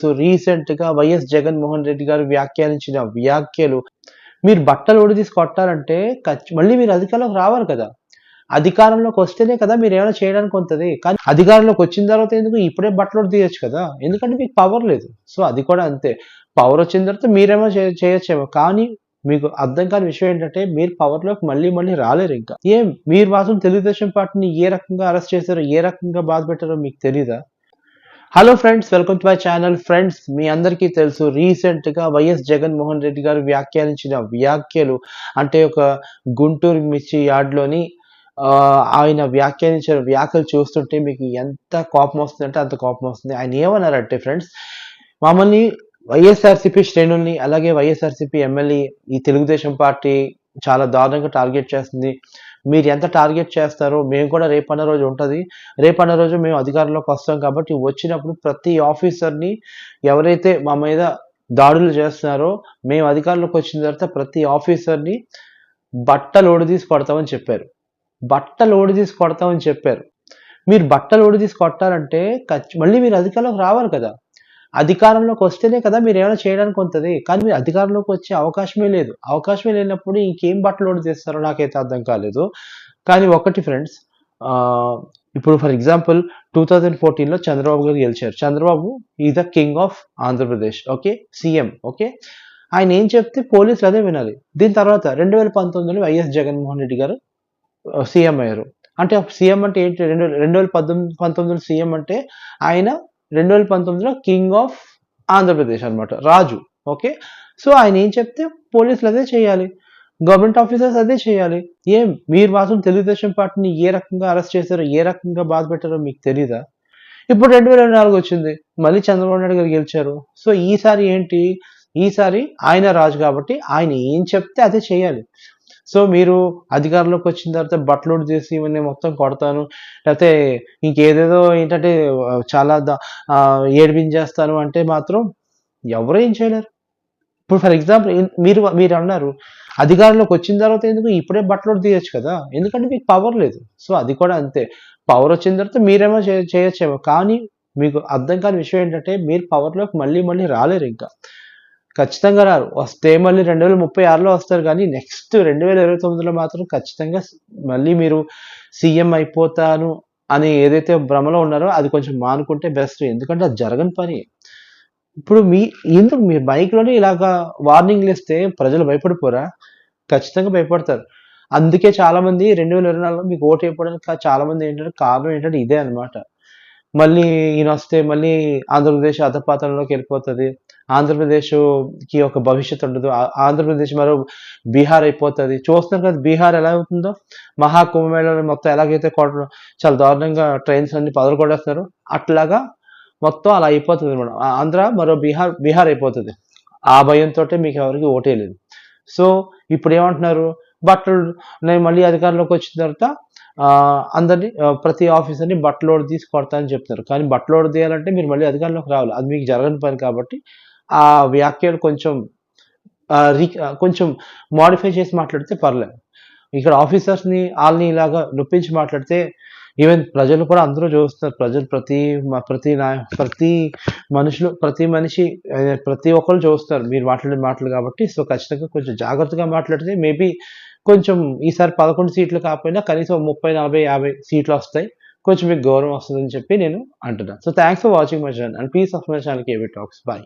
So రీసెంట్‌గా YS Jaganmohan Reddy గారు వ్యాఖ్యానించిన వ్యాఖ్యలు మీరు బట్టలు ఊడదీసి కొట్టాలంటే మళ్ళీ మీరు అధికారంలోకి రావాలి కదా! అధికారంలోకి వస్తేనే కదా మీరేమైనా చేయడానికి ఉంటది. కానీ అధికారంలోకి వచ్చిన తర్వాత ఎందుకు ఇప్పుడే బట్టలు ఉడదీయొచ్చు కదా! ఎందుకంటే మీకు పవర్ లేదు. సో అది కూడా అంతే. పవర్ వచ్చిన తర్వాత మీరేమో చేయొచ్చేమో. కానీ మీకు అర్థం కాని విషయం ఏంటంటే మీరు పవర్‌లోకి మళ్ళీ రాలేరింకా. మీరు మాత్రం తెలుగుదేశం పార్టీని ఏ రకంగా అరెస్ట్ చేశారో, ఏ రకంగా బాధపెట్టారో మీకు తెలీదా? Hello friends, welcome to my channel. Friends, మీ అందరికీ తెలుసు రీసెంట్‌గా వైఎస్ జగన్మోహన్ రెడ్డి గారు వ్యాఖ్యానించిన వ్యాఖ్యలు అంటే ఒక గుంటూరు మిర్చి యార్డ్‌లోని ఆయన వ్యాఖ్యానించిన వ్యాఖ్యలు చూస్తుంటే మీకు ఎంత కోపం వస్తుందంటే అంత కోపం వస్తుంది. ఆయన ఏమన్నారంటే ఫ్రెండ్స్, మమ్మల్ని వైఎస్ఆర్‌సీపీ శ్రేణుల్ని అలాగే వైఎస్ఆర్‌సీపీ ఎమ్మెల్యే ఈ తెలుగుదేశం పార్టీ చాలా దారుణంగా టార్గెట్ చేస్తుంది. మీరు ఎంత టార్గెట్ చేస్తారో మేము కూడా రేపన్న రోజు ఉంటది. రేపన్న రోజు మేము అధికారంలోకి వస్తాం కాబట్టి వచ్చినప్పుడు ప్రతి ఆఫీసర్‌ని ఎవరైతే మా మీద దాడులు చేస్తున్నారో మేము అధికారంలోకి వచ్చిన తర్వాత ప్రతి ఆఫీసర్‌ని బట్టలు ఊడదీసి కొడతామని చెప్పారు. బట్టలు ఊడదీసి కొడతామని చెప్పారు. మీరు బట్టలు ఊడదీసి కొట్టాలంటే మళ్ళీ మీరు అధికారంలోకి రావాలి కదా! అధికారంలోకి వస్తేనే కదా మీరేమైనా చేయడానికి ఉంటది. కానీ మీరు అధికారంలోకి వచ్చే అవకాశమే లేదు. అవకాశమే లేనప్పుడు ఇంకేం బట్టలు ఊడదీస్తారో నాకైతే అర్థం కాలేదు. కానీ ఒకటి ఫ్రెండ్స్, ఇప్పుడు ఫర్ ఎగ్జాంపుల్ 2014లో చంద్రబాబు గారు గెలిచారు. Chandrababu is the king of Andhra Pradesh. Okay. CM. Okay. ఆయన ఏం చెప్తే పోలీసులు అదే వినాలి. దీని తర్వాత 2019లో వైఎస్ జగన్మోహన్ రెడ్డి గారు సీఎం అయ్యారు. అంటే సీఎం అంటే ఏంటి? 2019లో సీఎం అంటే ఆయన 2019లో కింగ్ ఆఫ్ ఆంధ్రప్రదేశ్ అనమాట. రాజు. ఓకే. సో ఆయన ఏం చెప్తే పోలీసులు అదే చేయాలి. గవర్నమెంట్ ఆఫీసర్స్ అదే చేయాలి. మీరు మాత్రం తెలుగుదేశం పార్టీని ఏ రకంగా అరెస్ట్ చేశారో, ఏ రకంగా బాధపెట్టారో మీకు తెలీదా? ఇప్పుడు 2024 వచ్చింది. మళ్ళీ చంద్రబాబు నాయుడు గారు గెలిచారు. సో ఈసారి ఏంటి? ఈసారి ఆయన రాజు కాబట్టి ఆయన ఏం చెప్తే అదే చేయాలి. సో మీరు అధికారంలోకి వచ్చిన తర్వాత బట్టలు ఉడదీసి ఇవన్నీ మొత్తం కొడతాను, లేకపోతే ఇంకేదేదో ఏంటంటే చాలా ఏడిపించేస్తాను అంటే మాత్రం ఎవరు ఏం చేయలేరు. ఇప్పుడు ఫర్ ఎగ్జాంపుల్ మీరు అన్నారు అధికారంలోకి వచ్చిన తర్వాత ఎందుకు ఇప్పుడే బట్టలు ఉడదీయొచ్చు కదా! ఎందుకంటే మీకు పవర్ లేదు. సో అది కూడా అంతే. పవర్ వచ్చిన తర్వాత మీరేమో చేయొచ్చేమో. కానీ మీకు అర్థం కాని విషయం ఏంటంటే మీరు పవర్‌లోకి మళ్ళీ రాలేరింకా. ఖచ్చితంగా రారు. వస్తే మళ్ళీ 2036లో వస్తారు కానీ నెక్స్ట్ 2029లో మాత్రం ఖచ్చితంగా మళ్ళీ మీరు సీఎం అయిపోతాను అని ఏదైతే భ్రమలో ఉన్నారో అది కొంచెం మానుకుంటే బెస్ట్. ఎందుకంటే అది జరగని పని. ఇప్పుడు ఎందుకు మీరు మైక్‌లోనే ఇలాగా వార్నింగ్‌లిస్తే ప్రజలు భయపడిపోరా? ఖచ్చితంగా భయపడతారు. అందుకే చాలామంది 2024లో మీకు ఓటేయకపోవడానికి చాలామంది ఏంటంటే కారణం ఏంటంటే ఇదే అన్నమాట. మళ్ళీ ఈయనొస్తే మళ్ళీ ఆంధ్రప్రదేశ్ అధపాతాళంలోకి వెళ్ళిపోతది. ఆంధ్రప్రదేశ్‌కి ఒక భవిష్యత్తు ఉండదు. ఆంధ్రప్రదేశ్ మరో బీహార్ అయిపోతది. చూస్తున్నారు కదా బీహార్ ఎలా అవుతుందో. మహాకుంభమేళాలో మొత్తం ఎలాగైతే చాలా దారుణంగా ట్రైన్స్ అన్ని పగలగొట్టేస్తున్నారో అట్లాగా మొత్తం అలా అయిపోతది మేడం. ఆంధ్ర మరో బీహార్ అయిపోతది. ఆ భయంతోటే మీకు ఎవరికీ ఓటేయలేదు. సో ఇప్పుడేమంటున్నారు? నేను మళ్ళీ అధికారంలోకి వచ్చిన తర్వాత అందరిని ప్రతి ఆఫీసర్‌ని బట్టలు ఊడదీసి కొడతా అని చెప్తున్నారు. కానీ బట్టలు ఊడదీయాలంటే మీరు మళ్ళీ అధికారంలోకి రావాలి. అది మీకు జరగని పని కాబట్టి ఆ వ్యాఖ్యలు కొంచెం మోడిఫై చేసి మాట్లాడితే పర్లేదు. ఇక్కడ ఆఫీసర్స్‌ని ఆళ్ళని ఇలాగా నొప్పించి మాట్లాడితే ఈవెన్ ప్రజలు కూడా అందరూ చూస్తున్నారు. ప్రజలు ప్రతి మనిషి ప్రతి ఒక్కళ్ళు చూస్తారు మీరు మాట్లాడే మాటలు కాబట్టి. సో ఖచ్చితంగా కొంచెం జాగ్రత్తగా మాట్లాడితే మేబీ కొంచెం ఈసారి 11 సీట్లు కాకపోయినా కనీసం 30, 40, 50 సీట్లొస్తాయి. కొంచెం మీకు గౌరవం వస్తదని చెప్పి నేను అంటున్నాను. So thanks for watching my channel and please subscribe my channel KV talks. By.